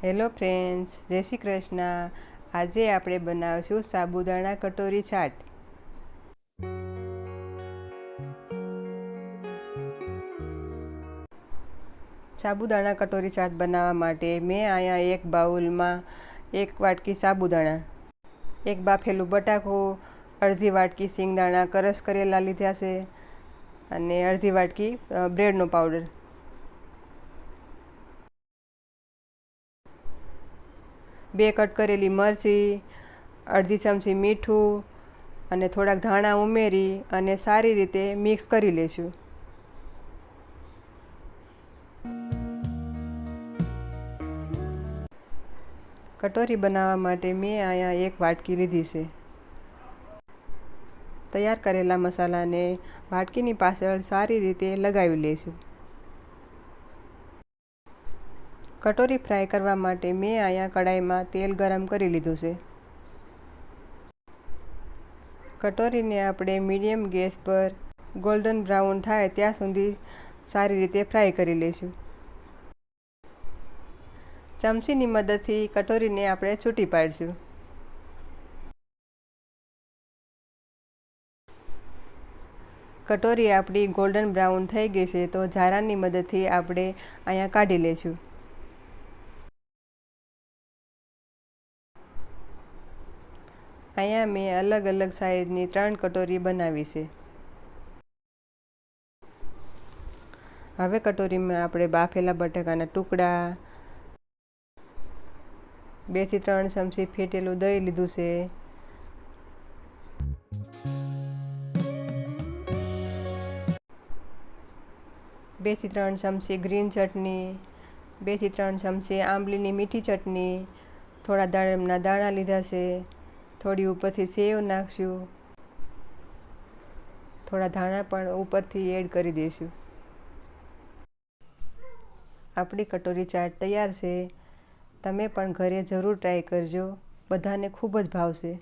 Hello friends, જય શ્રી કૃષ્ણ। આજે આપણે બનાવશું સાબુદાણા કટોરી ચાટ। સાબુદાણા કટોરી ચાટ બનાવવા માટે મેં અહીંયા એક બાઉલમાં 1 વાટકી સાબુદાણા, 1 બાફેલું બટાકું, અડધી વાટકી સિંગદાણા કરસ કરેલા લીધા છે અને અડધી વાટકી બ્રેડનો પાવડર, 2 કટ કરેલી મરચી, અડધી ચમચી મીઠું અને થોડાક ધાણા ઉમેરી અને સારી રીતે મિક્સ કરી લેશું। કટોરી બનાવવા માટે મેં અહીંયા 1 વાટકી લીધી છે। તૈયાર કરેલા મસાલાને વાટકીની પાછળ સારી રીતે લગાવી લઈશું। કટોરી ફ્રાય કરવા માટે મેં અહીંયા કડાઈમાં તેલ ગરમ કરી લીધું છે। કટોરીને આપણે મીડિયમ ગેસ પર ગોલ્ડન બ્રાઉન થાય ત્યાં સુધી સારી રીતે ફ્રાય કરી લઈશું। ચમચીની મદદથી કટોરીને આપણે છૂટી પાડીશું। કટોરી આપણી ગોલ્ડન બ્રાઉન થઈ ગઈ છે તો ઝારાની મદદથી આપણે અહીંયા કાઢી લઈશું। અહીંયા મેં અલગ અલગ સાઈઝની 3 કટોરી બનાવી છે। હવે કટોરીમાં આપણે બાફેલા બટાકાના ટુકડા, 2 થી 3 ચમચી ફેટેલું દહીં લીધું છે, 2 થી 3 ચમચી ગ્રીન ચટણી, 2 થી 3 ચમચી આંબલીની મીઠી ચટણી, થોડા દાડમના દાણા લીધા છે, થોડી ઉપરથી સેવ નાખશું, થોડા ધાણા પણ ઉપરથી એડ કરી દઈશું। આપણી કટોરી ચાટ તૈયાર છે। તમે પણ ઘરે જરૂર ટ્રાય કરજો, બધાને ખૂબ જ ભાવશે।